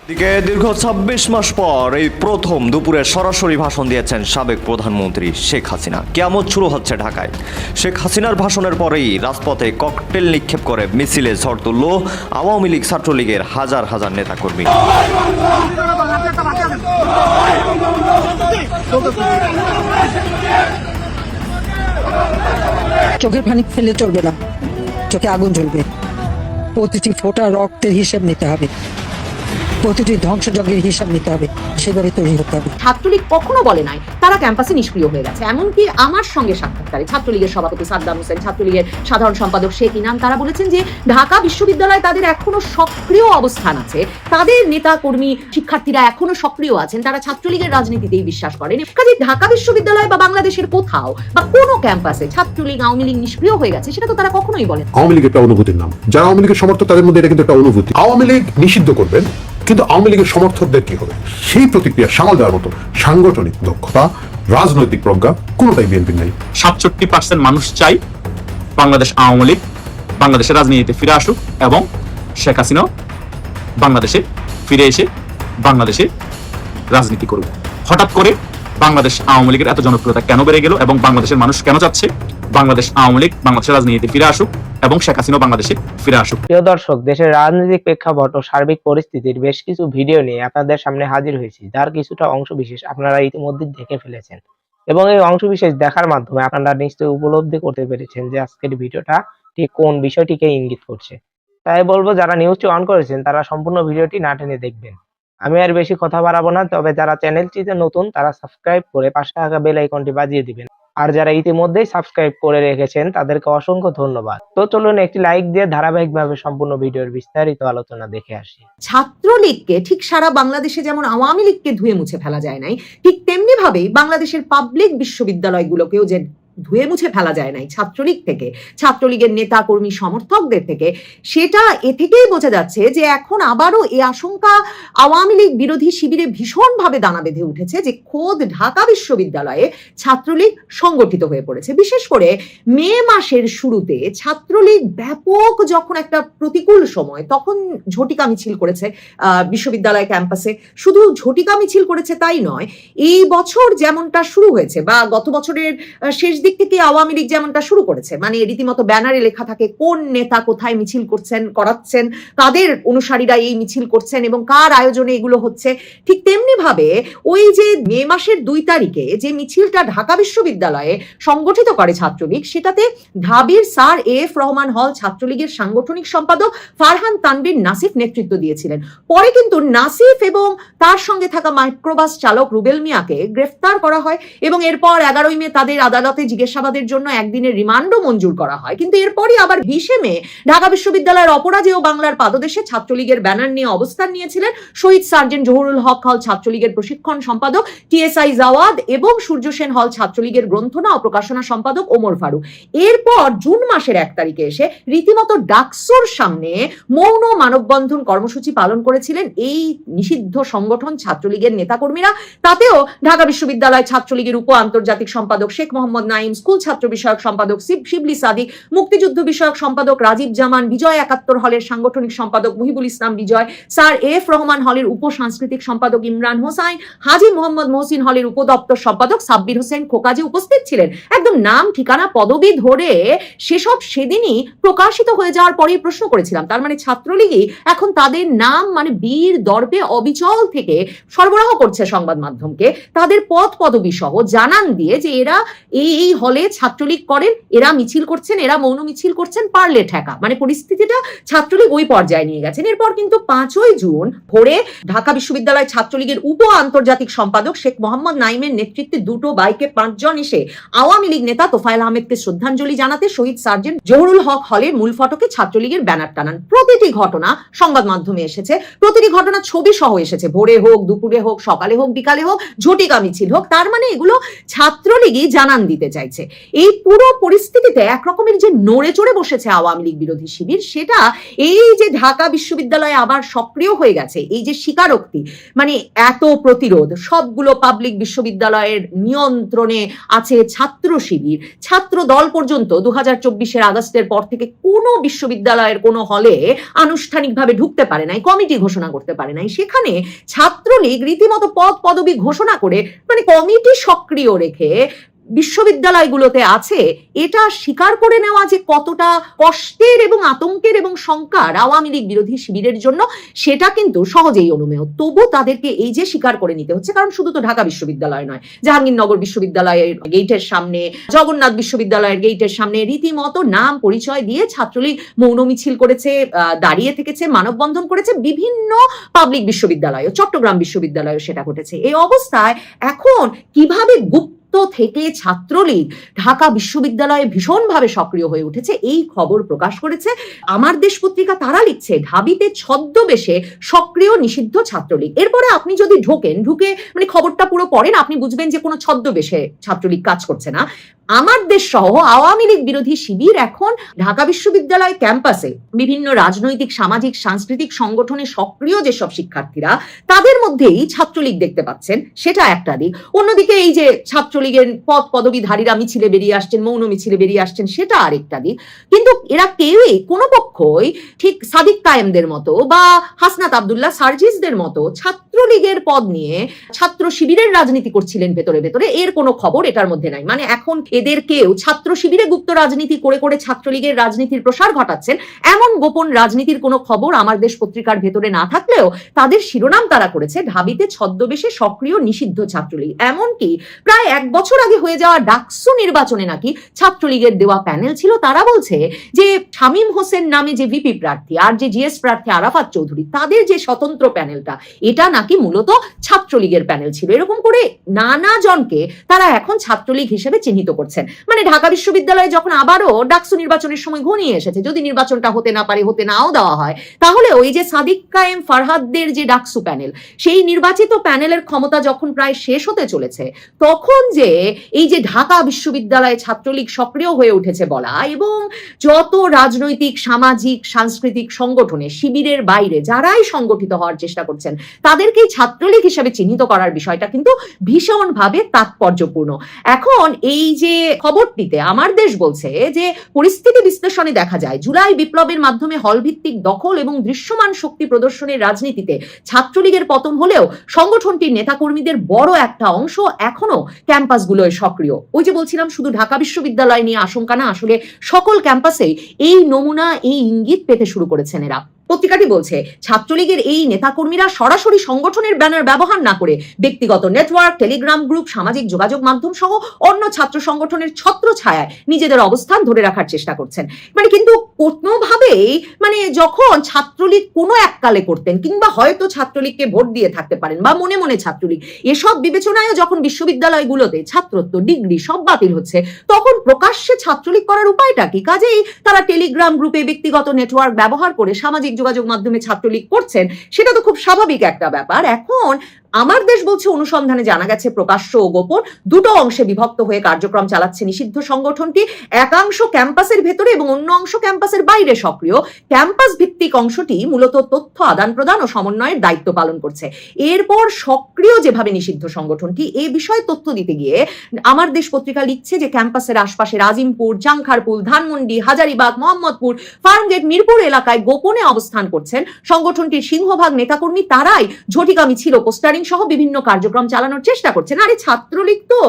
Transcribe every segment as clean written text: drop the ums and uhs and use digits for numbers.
দিকে দীর্ঘ ২৬ মাস পর এই প্রথম দুপুরে সরাসরি ভাষণ দিয়েছেন সাবেক প্রধানমন্ত্রী শেখ হাসিনা। কিয়ামত শুরু হচ্ছে ঢাকায়। শেখ হাসিনার ভাষণের পরেই রাজপথে ককটেল নিক্ষেপ করে মিছিলে ঝড় তুলল আওয়ামী লীগ ছাত্রলীগের হাজার হাজার নেতাকর্মী। চোখের পানি ফেলে চলবে না, চোখে আগুন জ্বলবে। প্রতিটি ফোঁটা রক্তের হিসেব নিতে হবে, প্রতিটি ধ্বংসযজ্ঞের হিসাব নিতে হবে, সেভাবে তৈরি হতে হবে। ছাত্রলীগ কখনো বলে নাই তারা ক্যাম্পাসে নিষ্ক্রিয় হয়ে গেছে। এমনকি আমার সঙ্গে সাক্ষাৎকারে ছাত্রলীগের সভাপতি সাদ্দাম হোসেন, ছাত্রলীগের সাধারণ সম্পাদক শেখ ইনাম, তারা বলেছেন যে ঢাকা বিশ্ববিদ্যালয়ে তাদের এখনো সক্রিয় অবস্থান আছে, তাদের নেতা কর্মী শিক্ষার্থীরা এখনো সক্রিয় আছেন, তারা ছাত্রলীগের রাজনীতিতেই বিশ্বাস করেন। কাজে ঢাকা বিশ্ববিদ্যালয় বা বাংলাদেশের কোথাও বা কোনো ক্যাম্পাসে ছাত্রলীগ আওয়ামী লীগ নিষ্ক্রিয় হয়ে গেছে সেটা তো তারা কখনোই বলেন। আওয়ামী লীগ একটা অনুভূতির নাম, যারা আওয়ামী লীগের সমর্থক তাদের মধ্যে এটা কিন্তু একটা অনুভূতি। আওয়ামী লীগ নিষিদ্ধ করবেন, কিন্তু আওয়ামী লীগের সমর্থকদের কি হবে সেই প্রতিক্রিয়া সামাল দেওয়ার মতো সাংগঠনিক দক্ষতা, রাজনৈতিক প্রজ্ঞা কোনোটাই বিএনপির নাই। ৬৭% মানুষ চাই বাংলাদেশ আওয়ামী লীগ বাংলাদেশের রাজনীতিতে ফিরে আসুক এবং শেখ হাসিনাও বাংলাদেশে ফিরে এসে বাংলাদেশে রাজনীতি করুক। হঠাৎ করে বাংলাদেশ আওয়ামী লীগের এত জনপ্রিয়তা কেন বেড়ে গেল এবং বাংলাদেশের মানুষ কেন চাচ্ছে বাংলাদেশ আওয়ামী লীগ বাংলাদেশের রাজনীতিতে ফিরে আসুক এবং শেখ হাসিনা বাংলাদেশে ফিরে আসুক। প্রিয় দর্শক, দেশের রাজনৈতিক প্রেক্ষাপট ও সার্বিক পরিস্থিতির বেশ কিছু ভিডিও নিয়ে আপনাদের সামনে হাজির হয়েছি, যার কিছুটা অংশবিশেষ আপনারা ইতিমধ্যে দেখে ফেলেছেন এবং এই অংশবিশেষ দেখার মাধ্যমে আপনারা নিশ্চয়ই উপলব্ধি করতে পেরেছেন যে আজকের ভিডিওটা ঠিক কোন বিষয়টিকে ইঙ্গিত করছে। তাই বলবো, যারা নিউজটি অন করেছেন তারা সম্পূর্ণ ভিডিওটি না টেনে দেখবেন। আমি আর বেশি কথা বাড়াবো না, তবে যারা চ্যানেলটিতে নতুন তারা সাবস্ক্রাইব করে পাশে থাকা বেল আইকনটি বাজিয়ে দিবেন, আর যারা ইতিমধ্যেই সাবস্ক্রাইব করে রেখেছেন তাদেরকে অসংখ্য ধন্যবাদ। তো চলুন একটি লাইক দিয়ে ধারাবাহিকভাবে সম্পূর্ণ ভিডিওর বিস্তারিত আলোচনা দেখে আসি। ছাত্রলীগকে ঠিক সারা বাংলাদেশে যেমন আওয়ামী লীগকে ধুয়ে মুছে ফেলা যায় নাই, ঠিক তেমনি ভাবেই বাংলাদেশের পাবলিক বিশ্ববিদ্যালয়গুলোকেও যে ধুয়ে মুছে ফেলা যায় নাই ছাত্রলীগ থেকে, ছাত্রলীগের নেতা কর্মী সমর্থকদের থেকে, সেটা এ থেকেই বোঝা যাচ্ছে যে এখন আবারও এই আশঙ্কা আওয়ামী লীগ বিরোধী শিবিরে ভীষণভাবে দানা বেঁধে উঠেছে যে খোদ ঢাকা বিশ্ববিদ্যালয়ে ছাত্রলীগ সংগঠিত হয়ে পড়েছে। বিশেষ করে মে মাসের শুরুতে ছাত্রলীগ ব্যাপক যখন একটা প্রতিকূল সময়, তখন ঝটিকা মিছিল করেছে বিশ্ববিদ্যালয় ক্যাম্পাসে। শুধু ঝটিকা মিছিল করেছে তাই নয়, এই বছর যেমনটা শুরু হয়েছে বা গত বছরের শেষ দিক থেকে আওয়ামী লীগ যেমনটা শুরু করেছে, মানে রীতিমতো ব্যানারে লেখা থাকে কোন নেতা কোথায় মিছিল করাচ্ছেন, কাদের অনুসারীরা এই মিছিল করছেন এবং কার আয়োজনে এগুলো হচ্ছে। ঠিক তেমনি ভাবে ওই যে মে মাসের ২ তারিখে যে মিছিলটা ঢাকা বিশ্ববিদ্যালয়ে সংগঠিত করে ছাত্রলীগ, সেটাতে ঢাবির স্যার এফ রহমান হল ছাত্রলীগের সাংগঠনিক সম্পাদক ফারহান তানভীর নাসিফ নেতৃত্ব দিয়েছিলেন। পরে কিন্তু নাসিফ এবং তার সঙ্গে থাকা মাইক্রোবাস চালক রুবেল মিয়াকে গ্রেফতার করা হয় এবং এরপর ১১ই মে তাদের আদালতে জিজ্ঞাসাবাদের জন্য একদিনের রিমান্ডও মঞ্জুর করা হয়। কিন্তু এরপরই আবার ২০ মে ঢাকা বিশ্ববিদ্যালয়ের অপরাজেয় বাংলার পাদদেশে ছাত্রলীগের ব্যানার নিয়ে অবস্থান নিয়েছিলেন শহীদ সার্জেন্ট জহুরুল হক হল ছাত্রলীগের প্রশিক্ষণ সম্পাদক টিএসআই জাওয়াদ এবং সূর্য সেন হল ছাত্রলীগের গ্রন্থনা ও প্রকাশনা সম্পাদক ওমর ফারুক। এরপর জুন মাসের ১ তারিখে এসে রীতিমতো ডাকসুর সামনে মৌন মানববন্ধন কর্মসূচি পালন করেছিলেন এই নিষিদ্ধ সংগঠন ছাত্রলীগের নেতাকর্মীরা। তাতেও ঢাকা বিশ্ববিদ্যালয় ছাত্রলীগের উপ আন্তর্জাতিক সম্পাদক শেখ মোহাম্মদ নাইম, স্কুল ছাত্র বিষয়ক সম্পাদক শিবলি সাদিক, মুক্তিযুদ্ধ বিষয়ক সম্পাদক রাজীব জামান, বিজয় ৭১ হলের সাংগঠনিক সম্পাদক মুহিবুল ইসলাম বিজয়, স্যার এফ রহমান হলের উপ সাংস্কৃতিক সম্পাদক ইমরান হোসাইন, হাজী মোহাম্মদ মহসিন হলের উপদপ্তর সম্পাদক সাব্বির হোসেন খোকাজি উপস্থিত ছিলেন। একদম নাম ঠিকানা পদবি ধরে সেসব সেদিনই প্রকাশিত হয়ে যাওয়ার পরেই প্রশ্ন করেছিলাম, তার মানে ছাত্রলীগই এখন তাদের নাম মানে বীর দর্পে অবিচল থেকে সরবরাহ করছে সংবাদ মাধ্যমকে, তাদের পদ পদবি সহ জানান দিয়ে যে এরা এই হলে ছাত্রলীগ করেন, এরা মিছিল করছেন, এরা মৌন মিছিল করছেন, পারলে ঠেকা। মানে পরিস্থিতিটা ছাত্রলীগ ওই পর্যায়ে নিয়ে গেছেন। এরপর কিন্তু ৫ই জুন ভোরে ঢাকা বিশ্ববিদ্যালয় ছাত্রলীগের উপ আন্তর্জাতিক সম্পাদক শেখ মোহাম্মদ নাইমের নেতৃত্বে দুটো বাইকে ৫ জন এসে আওয়ামী লীগ নেতা তোফায়েল আহমেদকে শ্রদ্ধাঞ্জলি জানাতে শহীদ সার্জেন্ট জহুরুল হক হলের মূল ফটকে ছাত্রলীগের ব্যানার টানান। প্রতিটি ঘটনা সংবাদ মাধ্যমে এসেছে, প্রতিটি ঘটনা ছবি সহ এসেছে, ভোরে হোক, দুপুরে হোক, সকালে হোক, বিকালে হোক, ঝটিকা মিছিল হোক। তার মানে এগুলো ছাত্রলীগই জানান দিতে চাইছে। এই পুরো পরিস্থিতিতে একরকমের যে নড়ে চড়ে বসেছে আওয়ামী লীগ বিরোধী শিবির, সেটা এই যে ঢাকা বিশ্ববিদ্যালয়ে আবার সক্রিয় হয়ে গেছে, এই যে স্বীকারোক্তি, মানে এত প্রতিরোধ, সবগুলো পাবলিক বিশ্ববিদ্যালয়ের নিয়ন্ত্রণে আছে ছাত্র শিবির, ছাত্র দল পর্যন্ত 2024 আগস্টের পর থেকে কোনো বিশ্ববিদ্যালয়ের কোনো হলে আনুষ্ঠানিকভাবে ঢুকতে পারে নাই, কমিটি ঘোষণা করতে পারে নাই। সেখানে ছাত্রলীগ রীতিমতো পদ পদবি ঘোষণা করে, মানে কমিটি সক্রিয় রেখে বিশ্ববিদ্যালয়গুলোতে আছে, এটা স্বীকার করে নেওয়া যে কতটা কষ্টের এবং আতঙ্কের এবং শঙ্কার আওয়ামী লীগ বিরোধী শিবিরের জন্য, সেটা কিন্তু সহজেই অনুমেয়। তবু তাদেরকে এই যে স্বীকার করে নিতে হচ্ছে, কারণ শুধু তো ঢাকা বিশ্ববিদ্যালয় নয়, জাহাঙ্গীরনগর বিশ্ববিদ্যালয়ের গেটের সামনে, জগন্নাথ বিশ্ববিদ্যালয়ের গেটের সামনে রীতিমতো নাম পরিচয় দিয়ে ছাত্রলীগ মৌন মিছিল করেছে, দাঁড়িয়ে থেকেছে, মানববন্ধন করেছে। বিভিন্ন পাবলিক বিশ্ববিদ্যালয়, চট্টগ্রাম বিশ্ববিদ্যালয় সেটা ঘটেছে। এই অবস্থায় এখন কিভাবে গুপ্ত থেকে ছাত্রলীগ ঢাকা বিশ্ববিদ্যালয়ে ভীষণভাবে সক্রিয় হয়ে উঠেছে, এই খবর প্রকাশ করেছে আমার দেশ পত্রিকা। তারা লিখছে, ঢাবিতে ছদ্মবেশে সক্রিয় নিষিদ্ধ ছাত্রলীগ। এরপরে আপনি যদি ঢুকে মানে খবরটা পুরো পড়েন, আপনি বুঝবেন যে কোনো ছদ্মবেশে ছাত্রলীগ কাজ করছে না। আমার দেশ সহ আওয়ামী লীগ বিরোধী শিবির এখন ঢাকা বিশ্ববিদ্যালয় ক্যাম্পাসে বিভিন্ন রাজনৈতিক, সামাজিক, সাংস্কৃতিক সংগঠনে সক্রিয় যেসব শিক্ষার্থীরা, তাদের মধ্যেই ছাত্রলীগ দেখতে পাচ্ছেন, সেটা একটা দিক। অন্যদিকে এই যে ছাত্রলীগের পদ পদবীধারীরা মিছিলে বেরিয়ে আসছেন, মৌন মিছিলে বেরিয়ে আসছেন, সেটা আরেকটা দিক। কিন্তু এরা কেউই, কোনো পক্ষই ঠিক সাদিক কায়েমদের মতো বা হাসনাত আব্দুল্লাহ সার্জিসদের মতো ছাত্রলীগের পদ নিয়ে ছাত্র শিবিরের রাজনীতি করছিলেন ভেতরে ভেতরে, এর কোনো খবর এটার মধ্যে নাই। মানে এখন এদেরকেও ছাত্র শিবিরে গুপ্ত রাজনীতি করে করে ছাত্রলীগের রাজনীতির প্রসার ঘটাচ্ছেন, এমন গোপন রাজনীতির কোনো খবর আমার দেশ পত্রিকার ভেতরে না থাকলেও তাদের শিরোনাম তারা করেছে, ঢাবিতে ছদ্মবেশে সক্রিয় নিষিদ্ধ ছাত্রলীগ। এমনকি প্রায় 1 বছর আগে হয়ে যাওয়া ডাকসু নির্বাচনে নাকি ছাত্রলীগের দেওয়া প্যানেল ছিল। তারা বলছে যে শামীম হোসেন নামে যে ভিপি প্রার্থী আর যে জিএস প্রার্থী আরাফাত চৌধুরী, তাদের যে স্বতন্ত্র প্যানেলটা, এটা নাকি মূলত ছাত্রলীগের প্যানেল ছিল। এরকম করে নানা জনকে তারা এখন ছাত্রলীগ হিসেবে চিহ্নিত করছেন। মানে ঢাকা বিশ্ববিদ্যালয়ে যখন আবারও ডাকসু নির্বাচনের সময় ঘনিয়ে এসেছে, যদি নির্বাচনটা হতে না পারে, হতে নাও দেওয়া হয়, তাহলে ওই যে সাদিক কায়েম ফারহাদদের যে ডাকসু প্যানেল, সেই নির্বাচিত প্যানেলের ক্ষমতা যখন প্রায় শেষ হতে চলেছে, তখন যে এই যে ঢাকা বিশ্ববিদ্যালয়ে ছাত্রলীগ সক্রিয় হয়ে উঠেছে বলা, এবং যত রাজনৈতিক, সামাজিক, সাংস্কৃতিক সংগঠনে শিবিরের বাইরে যারাই সংগঠিত হওয়ার চেষ্টা করছেন, তাদেরকেই ছাত্রলীগ হিসেবে চিহ্নিত করার বিষয়টা কিন্তু ভীষণভাবে তাৎপর্যপূর্ণ। এখন এই যে খবরটিতে আমার দেশ বলছে যে পরিস্থিতি বিশ্লেষণে দেখা যায়, জুলাই বিপ্লবের মাধ্যমে হলভিত্তিক দখল এবং দৃশ্যমান শক্তি প্রদর্শনের রাজনীতিতে ছাত্রলীগের পতন হলেও সংগঠনটির নেতাকর্মীদের বড় একটা অংশ এখনো ক্যাম্পাসগুলোয় সক্রিয়। ওই যে বলছিলাম, শুধু ঢাকা বিশ্ববিদ্যালয় নিয়ে আশঙ্কা না, আসলে সকল ক্যাম্পাসেই এই নমুনা, এই ইঙ্গিত পেতে শুরু করেছেন এরা। পত্রিকাটি বলছে, ছাত্রলীগের এই নেতাকর্মীরা সরাসরি সংগঠনের ব্যানার ব্যবহার না করে ব্যক্তিগত নেটওয়ার্ক, টেলিগ্রাম গ্রুপ, সামাজিক যোগাযোগ মাধ্যম সহ অন্য ছাত্র সংগঠনের ছত্র ছায়ায় নিজেদের অবস্থান ধরে রাখার চেষ্টা করছেন। মানে কিন্তু কোনোভাবেই, মানে যখন ছাত্রলীগ কোনো এককালে করতেন, কিংবা হয়তো ছাত্রলীগকে ভোট দিয়ে থাকতে পারেন বা মনে মনে ছাত্রলীগ, এসব বিবেচনায় যখন বিশ্ববিদ্যালয়গুলোতে ছাত্রত্ব, ডিগ্রি সব বাতিল হচ্ছে, তখন প্রকাশ্যে ছাত্রলীগ করার উপায়টা কি? কাজেই তারা টেলিগ্রাম গ্রুপে, ব্যক্তিগত নেটওয়ার্ক ব্যবহার করে সামাজিক যোগাযোগ মাধ্যমে ছাত্রলীগ করছেন, সেটা তো খুব স্বাভাবিক একটা ব্যাপার। এখন আমার দেশ বলছে, অনুসন্ধানে জানা গেছে প্রকাশ্য ও গোপন দুটো অংশে বিভক্ত হয়ে কার্যক্রম চালাচ্ছে নিষিদ্ধ সংগঠনটি। একাংশ ক্যাম্পাসের ভেতরে এবং অন্য অংশ ক্যাম্পাসের বাইরে সক্রিয়। ক্যাম্পাস ভিত্তিক অংশটি মূলত তথ্য আদান প্রদান ও সমন্বয়ের দায়িত্ব পালন করছে। এরপর সক্রিয় যেভাবে নিষিদ্ধ সংগঠনটি, এ বিষয়ে তথ্য দিতে গিয়ে আমার দেশ পত্রিকা লিখছে যে ক্যাম্পাসের আশপাশে রাজিমপুর, চাংখারপুল, ধানমন্ডি, হাজারিবাগ, মোহাম্মদপুর, ফার্মগেট, মিরপুর এলাকায় গোপনে অবস্থান করছেন সংগঠনটির সিংহভাগ নেতাকর্মী। তারাই ঝটিকা মিছিল, পোস্টারিং সহ বিভিন্ন কার্যক্রম চালানোর চেষ্টা করছেন। আরে ছাত্রলীগ তো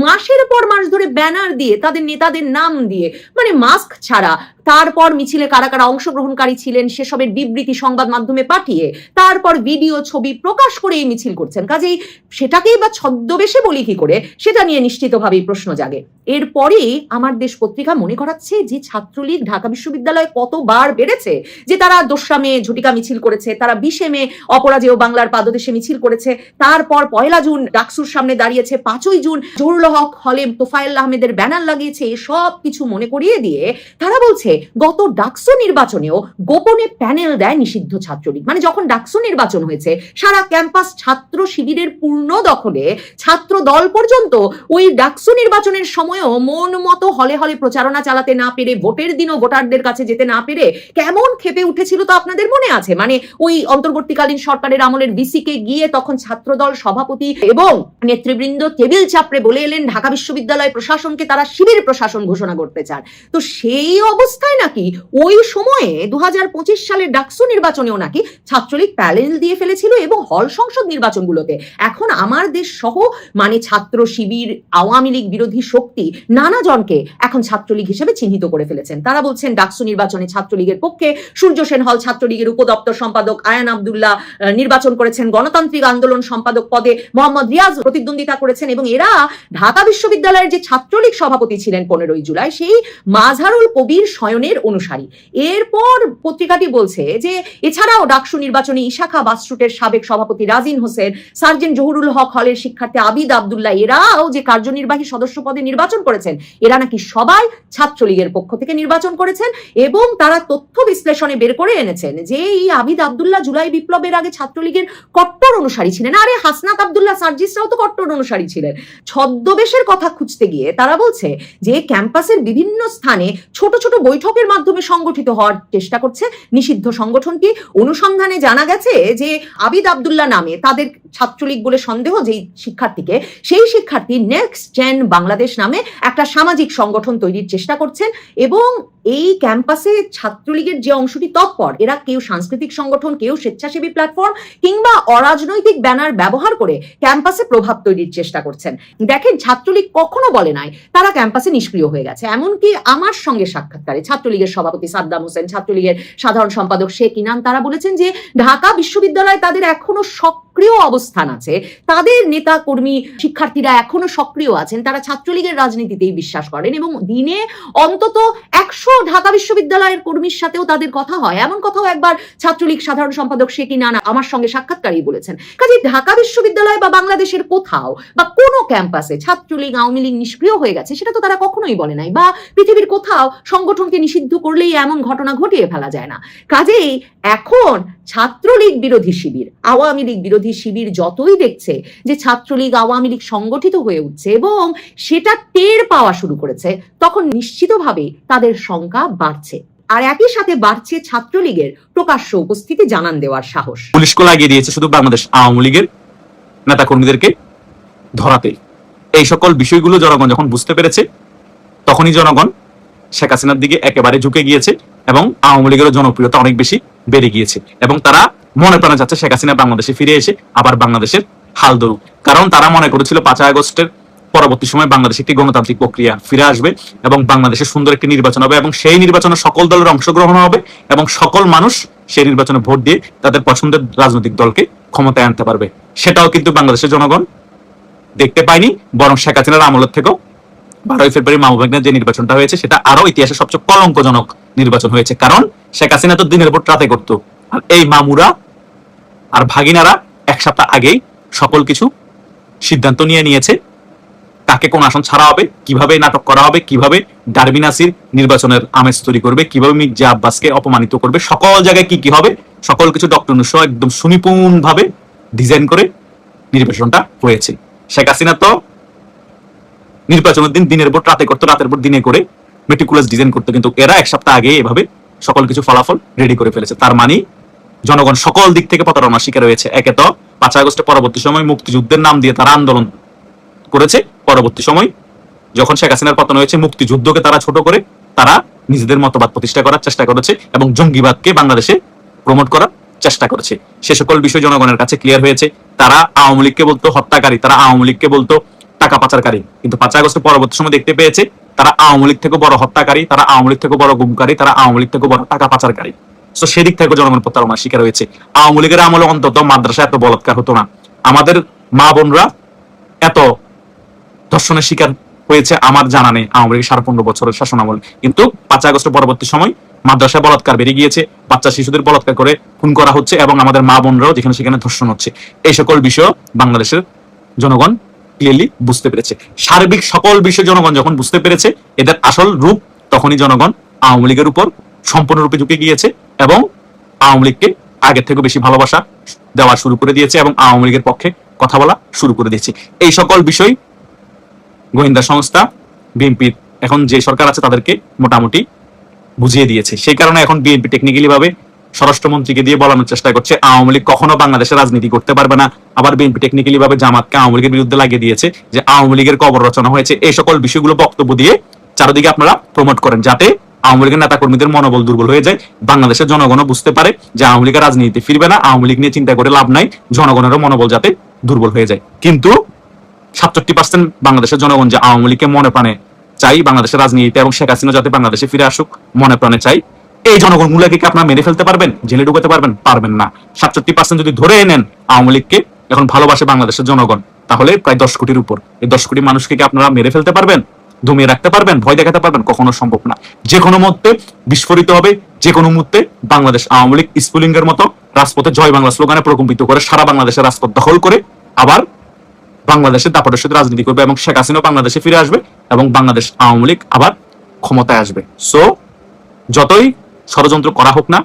মাসের পর মাস ধরে ব্যানার দিয়ে, তাদের নেতাদের নাম দিয়ে, মানে মাস্ক ছাড়া, তারপর মিছিলে কারা কারা অংশগ্রহণকারী ছিলেন সেসবের বিবৃতি সংবাদ মাধ্যমে পাঠিয়ে, তারপর ভিডিও, ছবি প্রকাশ করে এই মিছিল করছেন। কাজেই সেটাকেই বা ছদ্মবেশে বলি কি করে, সেটা নিয়ে নিশ্চিতভাবেই প্রশ্ন জাগে। এরপরেই আমার দেশ পত্রিকা মনে করাচ্ছে যে ছাত্রলীগ ঢাকা বিশ্ববিদ্যালয়ে কতবার বেড়েছে, যে তারা 2 মে ঝটিকা মিছিল করেছে, তারা 20 মে অপরাজেয় বাংলার পাদদেশে মিছিল করেছে, তারপর 1 জুন ডাকসুর সামনে দাঁড়িয়েছে, 5 জুন জহুরুল হক হলে তোফায়েল আহমেদের ব্যানার লাগিয়েছে। সব কিছু মনে করিয়ে দিয়ে তারা বলছে গত ডাকসু নির্বাচনেও গোপনে প্যানেল দেয় নিষিদ্ধ ছাত্রলীগ। মানে যখন ডাকসু নির্বাচন হয়েছে, সারা ক্যাম্পাস ছাত্র শিবিরের পূর্ণ দখলে, ছাত্র দল পর্যন্ত ওই ডাকসু নির্বাচনের সময়ও মন মতো হলে হলে প্রচারণা চালাতে না পেরে, ভোটের দিনও ভোটারদের কাছে যেতে না পেরে কেমন ক্ষেপে উঠেছিল তো আপনাদের মনে আছে। মানে ওই অন্তর্বর্তীকালীন সরকারের আমলের ভিসিকে গিয়ে তখন ছাত্রদল সভাপতি এবং নেতৃবৃন্দ টেবিল চাপড়ে বলে এলেন ঢাকা বিশ্ববিদ্যালয় প্রশাসনকে তারা শিবির প্রশাসন ঘোষণা করতে চান। তো সেই অবস্থায় নাকি ওই সময়ে 2025 সালের ডাকসু নির্বাচনেও নাকি ছাত্রলীগ প্যানেল দিয়ে ফেলেছিল এবং হল সংসদ নির্বাচনগুলোতে এখন আমার দেশ সহ মানে ছাত্র শিবির, আওয়ামী লীগ বিরোধী শক্তি নানা জনকে এখন ছাত্রলীগ হিসেবে চিহ্নিত করে ফেলেছেন। তারা বলছেন ডাকসু নির্বাচনে ছাত্রলীগের পক্ষে সূর্য সেন হল ছাত্রলীগের উপদপ্তর সম্পাদক আয়ান আব্দুল্লাহ নির্বাচন করেছেন, গণতান্ত্রিক আন্দোলন সম্পাদক পদে মোহাম্মদ রিয়াজ প্রতিদ্বন্দ্বিতা করেছেন এবং এরা ঢাকা বিশ্ববিদ্যালয়ের যে ছাত্রলীগ সভাপতি ছিলেন 15ই জুলাই সেই মাজহারুল কবির শয়নের অনুসারী। এরপর পত্রিকাটি বলছে যে এছাড়াও ডাকসু নির্বাচনে ইশাখা বাসরুটের সাবেক সভাপতি রাজিন হোসেন, সার্জেন্ট জহুরুল হক হলের শিক্ষার্থী আবিদ আব্দুল্লাহ, এরাও যে কার্যনির্বাহী সদস্য পদে নির্বাচন করেছেন, এরা নাকি সবাই ছাত্রলীগের পক্ষ থেকে নির্বাচন করেছেন এবং তারা তথ্য বিশ্লেষণে বের করে এনেছেন যে এই আবিদ আব্দুল্লাহ জুলাই বিপ্লবের আগে ছাত্রলীগের কট্টর অনুসারী ছিলেন। আরে হাসনাত আব্দুল্লাহ সার্জিসরাও তো কট্টর অনুসারী ছিলেন। ছদ্মবেশের কথা খুঁজতে গিয়ে তারা বলছে যে ক্যাম্পাসের বিভিন্ন স্থানে ছোট ছোট বৈঠকের মাধ্যমে সংগঠিত হওয়ার চেষ্টা করছে নিষিদ্ধ সংগঠনটি। অনুসন্ধানে জানা গেছে যে আবিদ আব্দুল্লাহ নামে তাদের ছাত্রলীগ বলে সন্দেহ যেই শিক্ষার্থীকে, সেই শিক্ষার্থী নেক্সট জেন বাংলাদেশ নামে একটা সামাজিক সংগঠন তৈরির চেষ্টা করছেন এবং এই ক্যাম্পাসে ছাত্রলীগের যে অংশটি তৎপর, এরা কেউ সাংস্কৃতিক সংগঠন, কেউ স্বেচ্ছাসেবী প্ল্যাটফর্ম কিংবা অরাজনৈতিক ব্যানার ব্যবহার করে ক্যাম্পাসে প্রভাব তৈরির চেষ্টা করছেন। দেখেন, ছাত্রলীগ কখনো বলে নাই তারা ক্যাম্পাসে নিষ্ক্রিয় হয়ে গেছে। এমনকি আমার সঙ্গে সাক্ষাৎকারে ছাত্রলীগের সভাপতি সাদ্দাম হোসেন, ছাত্রলীগের সাধারণ সম্পাদক শেখ ইনান, তারা বলেছেন যে ঢাকা বিশ্ববিদ্যালয়ে তাদের এখনো সক্রিয় অবস্থান আছে, তাদের নেতা কর্মী শিক্ষার্থীরা এখনো সক্রিয় আছেন, তারা ছাত্রলীগের রাজনীতিতেই বিশ্বাস করেন এবং দিনে অন্তত 100 ঢাকা বিশ্ববিদ্যালয়ের কর্মীর সাথেও তাদের কথা হয়। এমন কথাও একবার ছাত্রলীগ সাধারণ সম্পাদক শেখ ইনান আমার সঙ্গে সাক্ষাৎকারী বলেছেন। কাজে ঢাকা বিশ্ববিদ্যালয় বা বাংলাদেশের কোথাও বা কোনো ক্যাম্পাসে ছাত্রলীগ আওয়ামী লীগ নিষ্ক্রিয় হয়ে গেছে সেটা তো তারা কখনোই বলে নাই, বা পৃথিবীর কোথাও সংগঠনকে নিষিদ্ধ করলেই এমন ঘটনা ঘটিয়ে ফেলা যায় না। কাজেই এখন ছাত্রলীগ বিরোধী শিবির, আওয়ামী লীগ বিরোধী শিবির যতই দেখছে যে ছাত্রলীগ আওয়ামী লীগ সংগঠিত হয়ে উঠছে এবং সেটা টের পাওয়া শুরু করেছে, তখন নিশ্চিতভাবেই তাদের সংখ্যা বাড়ছে। আর একই সাথে বাড়ছে ছাত্রলীগের প্রকাশ্য উপস্থিতি জানান দেওয়ার সাহস। পুলিশকে লাগিয়ে দিয়েছে শুধু বাংলাদেশ আওয়ামী লীগের নেতা কর্মীদেরকে ধরাতে। এই সকল বিষয়গুলো জনগণ যখন বুঝতে পেরেছে, তখনই জনগণ শেখ হাসিনার দিকে একেবারে ঝুঁকে গিয়েছে এবং আওয়ামী লীগের জনপ্রিয়তা অনেক বেশি বেড়ে গিয়েছে এবং তারা মনে প্রাণে যাচ্ছে শেখ হাসিনা বাংলাদেশে ফিরে এসে আবার বাংলাদেশের হাল ধরুক। কারণ তারা মনে করেছিল 5 আগস্টের পরবর্তী সময় বাংলাদেশে একটি গণতান্ত্রিক প্রক্রিয়া ফিরে আসবে এবং বাংলাদেশে সুন্দর একটি নির্বাচন হবে এবং সেই নির্বাচনে সকল দলের অংশগ্রহণ হবে এবং সকল মানুষ সেই নির্বাচনে ভোট দিয়ে তাদের পছন্দের রাজনৈতিক দলকে ক্ষমতায় আনতে পারবে। সেটাও কিন্তু বাংলাদেশের জনগণ দেখতে পায়নি, বরং শেখ হাসিনার আমলের থেকেও 12ই ফেব্রুয়ারি মাহবুবাগঞ্জে যে নির্বাচনটা হয়েছে সেটা আরো ইতিহাসের সবচেয়ে কলঙ্কজনক নির্বাচন হয়েছে। কারণ শেখ হাসিনা তো দিনের ভোট রাতে করতো, আর এই মামুরা আর ভাগিনারা 1 সপ্তাহ আগেই সকল কিছু সিদ্ধান্ত নিয়েছে কাকে কোন আসন ছাড়া হবে, কিভাবে নাটক করা হবে, কিভাবে ডারবি নাসির নির্বাচনের আমেজ তৈরি করবে, কিভাবে মির্জা আব্বাসকে অপমানিত করবে, সকল জায়গায় কি কি হবে, সকল কিছু ডক্টর নুসহ একদম সুনিপুণ ভাবে ডিজাইন করে নির্বাচনটা হয়েছে। শেখ হাসিনা তো নির্বাচনের দিন দিনের ভোট রাতে করতো, রাতের ভোট দিনে করে মেটিকুলাস ডিজাইন করতো, কিন্তু এরা 1 সপ্তাহ আগে এভাবে সকল কিছু ফলাফল রেডি করে ফেলেছে। তার মানে জনগণ সকল দিক থেকে প্রতারণার শিকার হয়েছে। একে তো 5 আগস্টের পরবর্তী সময় মুক্তিযুদ্ধের নাম দিয়ে তারা আন্দোলন করেছে, পরবর্তী সময় যখন শেখ হাসিনার পতন হয়েছে মুক্তিযুদ্ধকে তারা ছোট করে তারা নিজেদের মতবাদ প্রতিষ্ঠা করার চেষ্টা করেছে এবং জঙ্গিবাদকে বাংলাদেশে প্রমোট করার চেষ্টা করেছে। সে সকল বিষয় জনগণের কাছে ক্লিয়ার হয়েছে। তারা আওয়ামী লীগকে বলতো হত্যাকারী, তারা আওয়ামী লীগকে বলতো টাকা পাচারকারী, কিন্তু 5 আগস্টের পরবর্তী সময় দেখতে পেয়েছে তারা আওয়ামী লীগ থেকে বড় হত্যাকারী, তারা আওয়ামী লীগ থেকে বড় গুমকারী, তারা আওয়ামী লীগ থেকে বড় টাকা পাচারকারী। তো সেদিক থেকে জনগণ প্রতারণার শিকার হয়েছে। আওয়ামী লীগের আমলে অন্তত মাদ্রাসা এত বলাৎকার হতো না, আমাদের মা বোনরা এত ধর্ষণের শিকার হয়েছে আমার জানা নেই আওয়ামী লীগের 15.5 বছরের শাসন আমল। কিন্তু 5 আগস্টের পরবর্তী সময় মাদ্রাসায় বলাৎকার বেড়ে গিয়েছে, বাচ্চা শিশুদের বলাৎকার করে খুন করা হচ্ছে এবং আমাদের মা বোনরাও যেখানে সেখানে ধর্ষণ হচ্ছে। এই সকল বিষয় বাংলাদেশের জনগণ ক্লিয়ারলি বুঝতে পেরেছে। সার্বিক সকল বিষয় জনগণ যখন বুঝতে পেরেছে এদের আসল রূপ, তখনই জনগণ আওয়ামী লীগের উপর সম্পূর্ণরূপে ঝুঁকে গিয়েছে এবং আওয়ামী লীগকে আগের থেকে বেশি ভালোবাসা দেওয়া শুরু করে দিয়েছে এবং আওয়ামী লীগের পক্ষে কথা বলা শুরু করে দিয়েছে। এই সকল বিষয় গোয়েন্দা সংস্থা, বিএনপি এখন যে সরকার আছে তাদেরকে মোটামুটি বুঝিয়ে দিয়েছে। সেই কারণে এখন বিএনপি টেকনিক্যালি ভাবে স্বরাষ্ট্রমন্ত্রীকে দিয়ে বলানোর চেষ্টা করছে আওয়ামী লীগ কখনো বাংলাদেশে রাজনীতি করতে পারবে না। আবার বিএনপি টেকনিক্যালি ভাবে জামাতকে আওয়ামী লীগের বিরুদ্ধে লাগিয়ে দিয়েছে যে আওয়ামী লীগের কবর রচনা হয়েছে। এই সকল বিষয়গুলো বক্তব্য দিয়ে চারিদিকে আপনারা প্রমোট করেন, যাতে আওয়ামী লীগের নেতা কর্মীদের মনোবল দুর্বল হয়ে যায়, বাংলাদেশের জনগণও বুঝতে পারে যে আওয়ামী লীগের রাজনীতি ফিরবে না, আওয়ামী লীগ নিয়ে চিন্তা করে লাভ নাই, জনগণেরও মনোবল যাতে দুর্বল হয়ে যায়। কিন্তু 67% বাংলাদেশের জনগণ যে আওয়ামী লীগকে মনে প্রাণে চাই বাংলাদেশের রাজনীতিতে এবং শেখ হাসিনা যাতে বাংলাদেশে ফিরে আসুক মনে প্রাণে চাই, এই জনগণ গুলাকে কি আপনারা মেরে ফেলতে পারবেন, জেলে ঢুকাতে পারবেন? পারবেন না। 67% যদি ধরে নেন আওয়ামী লীগকে এখন ভালোবাসে বাংলাদেশের জনগণ, তাহলে প্রায় 10 কোটির উপর, এই 10 কোটি মানুষকে কি আপনারা মেরে ফেলতে পারবেন, দমিয়ে রাখতে পারবেন, ভয় দেখাতে পারবেন? কখনো সম্ভব না। যে কোনো মুহূর্তে বিস্ফোরিত হবে, যে কোনো মুহূর্তে বাংলাদেশ আওয়ামী লীগ স্ফুলিঙ্গের মতো রাজপথে জয় বাংলা স্লোগানে প্রকম্পিত করে সারা বাংলাদেশের রাজপথ দখল করে আবার বাংলাদেশের দাপটের সাথে রাজনীতি করবে এবং শেখ হাসিনা বাংলাদেশে ফিরে আসবে এবং বাংলাদেশ আওয়ামী লীগ আবার ক্ষমতায় আসবে। সো যতই ষড়যন্ত্র করা হোক না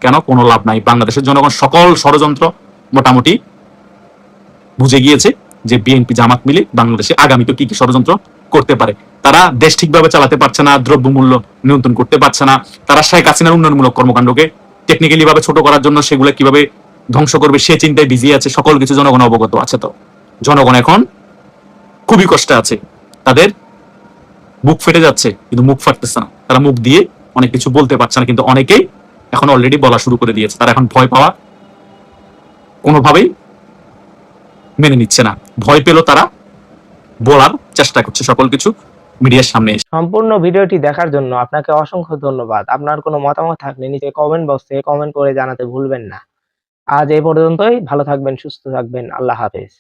কেন, কোনো লাভ নাই। বাংলাদেশের জনগণ সকল ষড়যন্ত্র মোটামুটি বুঝে গিয়েছে যে বিএনপি জামাত মিলে বাংলাদেশে আগামীতে কি কি ষড়যন্ত্র করতে পারে। তারা দেশ ঠিকভাবে চালাতে পারছে না, দ্রব্যমূল্য নিয়ন্ত্রণ করতে পারছে না, তারা শেখ হাসিনার উন্নয়নমূলক কর্মকাণ্ডকে টেকনিক্যালি ভাবে ছোট করার জন্য সেগুলো কিভাবে ধ্বংস করবে সে চিন্তায় বিজি আছে। সকল কিছু জনগণ অবগত আছে। তো জনগণ এখন খুবই কষ্টে আছে, তাদের বুক ফেটে যাচ্ছে কিন্তু মুখ ফাটতেছে না, তারা মুখ দিয়ে অনেক কিছু বলতে পারছে না, কিন্তু অনেকেই এখন অলরেডি বলা শুরু করে দিয়েছে। তারা এখন ভয় পাওয়া কোনোভাবেই মেনে নিচ্ছে না, ভয় পেলেও তারা বলার চেষ্টা করছে সকল কিছু মিডিয়ার সামনে এসে। সম্পূর্ণ ভিডিওটি দেখার জন্য আপনাকে অসংখ্য ধন্যবাদ। আপনার কোনো মতামত থাকলে নিচে কমেন্ট বক্সে কমেন্ট করে জানাতে ভুলবেন না। আজ এই পর্যন্তই। ভালো থাকবেন, সুস্থ থাকবেন। আল্লাহ হাফেজ।